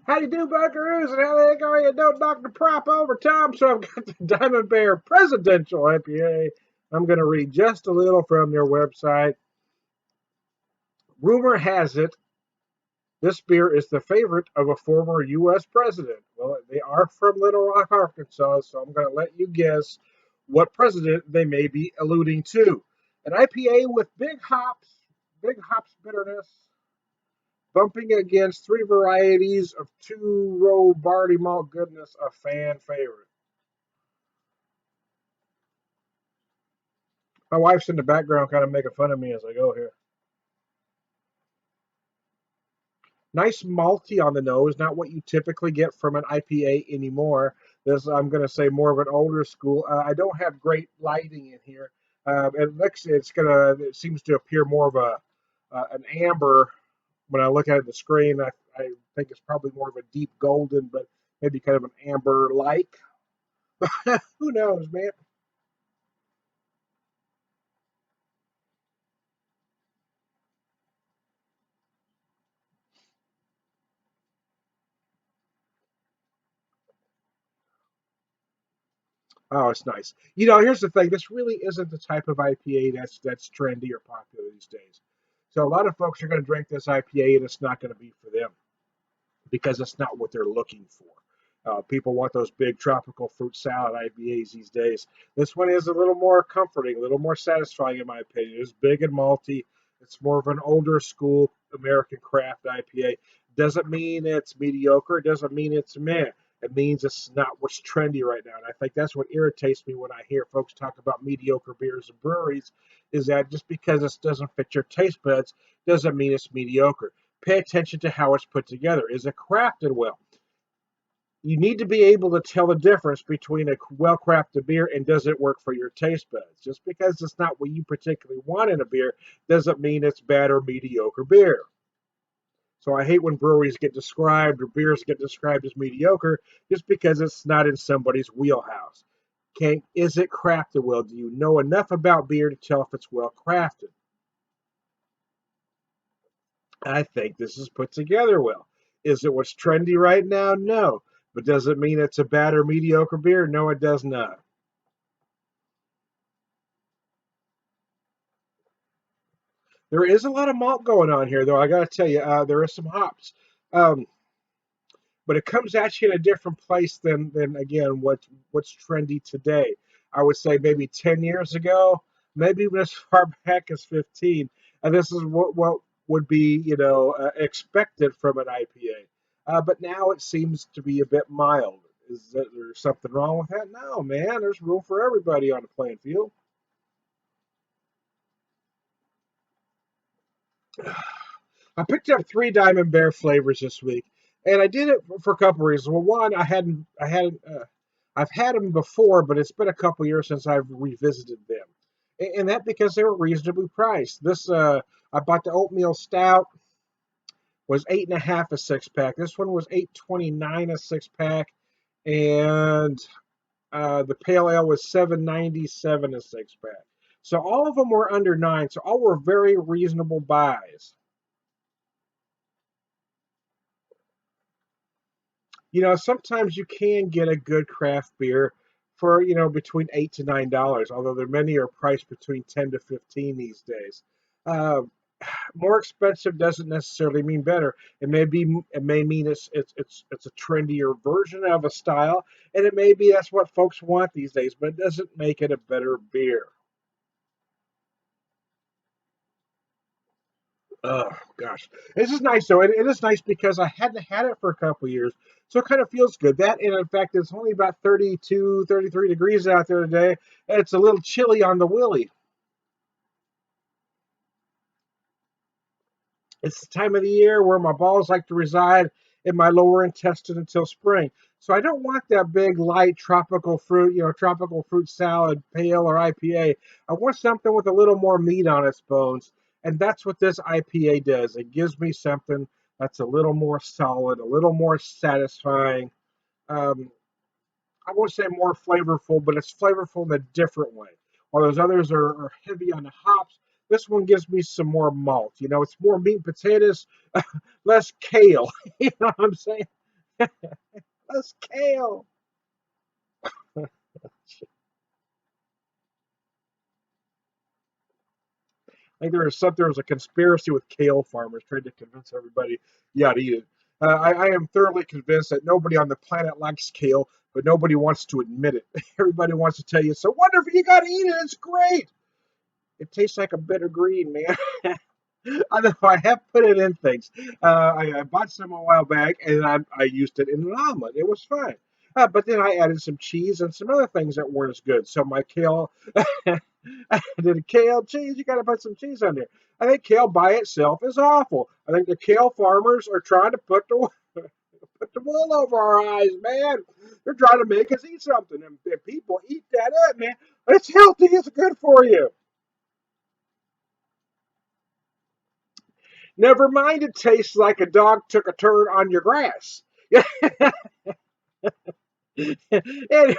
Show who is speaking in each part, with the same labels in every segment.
Speaker 1: How you do, buckaroos, and how the heck are you? Don't knock the prop over, Tom. So I've got the Diamond Bear Presidential IPA. I'm going to read just a little from their website. Rumor has it this beer is the favorite of a former U.S. president. Well, they are from Little Rock, Arkansas, so I'm going to let you guess what president they may be alluding to. An IPA with big hops bitterness, bumping against three varieties of two-row barley malt goodness, a fan favorite. My wife's in the background kind of making fun of me as I go here. Nice malty on the nose, not what you typically get from an IPA anymore. This, I'm going to say, more of an older school. I don't have great lighting in here. It seems to appear more of an amber when I look at it on the screen. I think it's probably more of a deep golden, but maybe kind of an amber like. Who knows, man? Oh, it's nice. Here's the thing. This really isn't the type of IPA that's trendy or popular these days. So a lot of folks are going to drink this IPA, and it's not going to be for them because it's not what they're looking for. People want those big tropical fruit salad IPAs these days. This one is a little more comforting, a little more satisfying, in my opinion. It's big and malty. It's more of an older school American craft IPA. Doesn't mean it's mediocre. Doesn't mean it's meh. It means it's not what's trendy right now. And I think that's what irritates me when I hear folks talk about mediocre beers and breweries, is that just because it doesn't fit your taste buds doesn't mean it's mediocre. Pay attention to how it's put together. Is it crafted well? You need to be able to tell the difference between a well crafted beer and does it work for your taste buds. Just because it's not what you particularly want in a beer doesn't mean it's bad or mediocre beer. So I hate when breweries get described or beers get described as mediocre just because it's not in somebody's wheelhouse. Is it crafted well? Do you know enough about beer to tell if it's well crafted? I think this is put together well. Is it what's trendy right now? No. But does it mean it's a bad or mediocre beer? No, it does not. There is a lot of malt going on here, though. I got to tell you, there is some hops, um, but it comes at you in a different place than again what's trendy today. I would say maybe 10 years ago, maybe even as far back as 15, and this is what would be expected from an IPA. But now it seems to be a bit mild. There something wrong with that? No, man. There's room for everybody on the playing field. I picked up three Diamond Bear flavors this week, and I did it for a couple reasons. Well, one, I've had them before, but it's been a couple years since I've revisited them, and that because they were reasonably priced. I bought the oatmeal stout, was 8.5 a six pack. This one was 8.29 a six pack, and the pale ale was 7.97 a six pack. So all of them were under 9. So all were very reasonable buys. Sometimes you can get a good craft beer for, between $8 to $9, although there many are priced between 10 to 15 these days. Uh, More expensive doesn't necessarily mean better. It may mean it's a trendier version of a style, and it may be that's what folks want these days, but it doesn't make it a better beer. Oh gosh, this is nice though. It is nice because I hadn't had it for a couple of years, so it kind of feels good. That and in fact, it's only about 32, 33 degrees out there today. And it's a little chilly on the willy. It's the time of the year where my balls like to reside in my lower intestine until spring. So I don't want that big light tropical fruit, tropical fruit salad, pale or IPA. I want something with a little more meat on its bones. And that's what this IPA does. It gives me something that's a little more solid, a little more satisfying. Um, I won't say more flavorful, but it's flavorful in a different way. While those others are heavy on the hops, this one gives me some more malt. It's more meat and potatoes, less kale. You know what I'm saying? That's kale. I think there was a conspiracy with kale farmers trying to convince everybody you ought to eat it. I am thoroughly convinced that nobody on the planet likes kale, but nobody wants to admit it. Everybody wants to tell you, "So wonderful, you got to eat it. It's great." It tastes like a bitter green, man. I know I have put it in things. I bought some a while back, and I used it in an omelet. It was fine. But then I added some cheese and some other things that weren't as good. So my kale, I did a kale cheese. You got to put some cheese on there. I think kale by itself is awful. I think the kale farmers are trying to put the wool over our eyes, man. They're trying to make us eat something, and people eat that up, man. It's healthy. It's good for you. Never mind, it tastes like a dog took a turn on your grass. Anyways,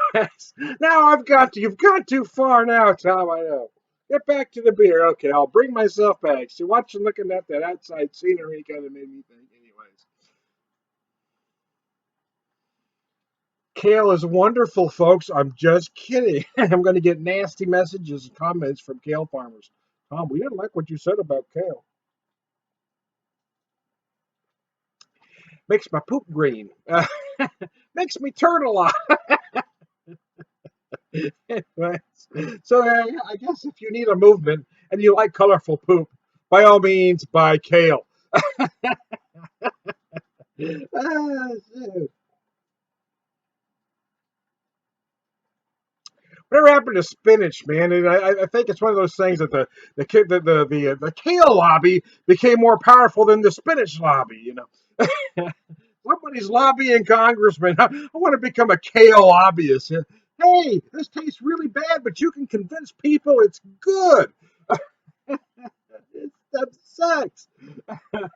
Speaker 1: now you've gone too far now, Tom, I know. Get back to the beer. Okay, I'll bring myself back. So watching, looking at that outside scenery kind of made me think, anyways. Kale is wonderful, folks. I'm just kidding. I'm going to get nasty messages and comments from kale farmers. Tom, we didn't like what you said about kale. Makes my poop green. Makes me turn a lot. So I guess if you need a movement and you like colorful poop, by all means, buy kale. Ah, whatever happened to spinach, man? And I think it's one of those things that the kale lobby became more powerful than the spinach lobby. Somebody's lobbying congressman. I want to become a kale lobbyist. Hey, this tastes really bad, but you can convince people it's good. That sucks. I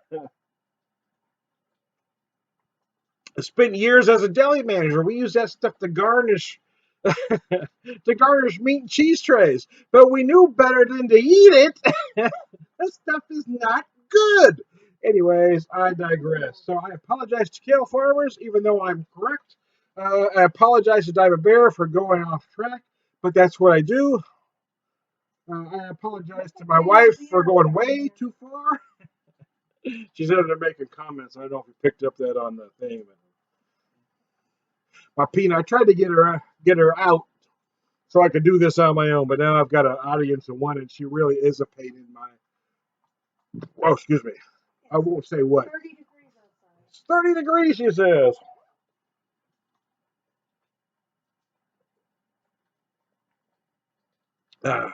Speaker 1: spent years as a deli manager. We use that stuff to garnish meat and cheese trays, but we knew better than to eat it. This stuff is not good. Anyways, I digress. So I apologize to kale farmers, even though I'm correct. I apologize to Diamond Bear for going off track, but that's what I do. I apologize to my wife for going way too far. She's in there making comments. I don't know if you picked up that on the thing, but my peanut. I tried to get her out so I could do this on my own, but now I've got an audience of one, and she really is a pain in my. Oh, excuse me. I won't say what. 30 degrees outside. It's 30 degrees, she says. Ah.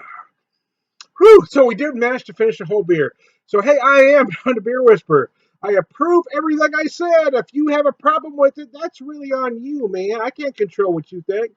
Speaker 1: Whew, so we did manage to finish the whole beer. So, hey, I am the Beer Whisperer. I approve everything I said. If you have a problem with it, that's really on you, man. I can't control what you think.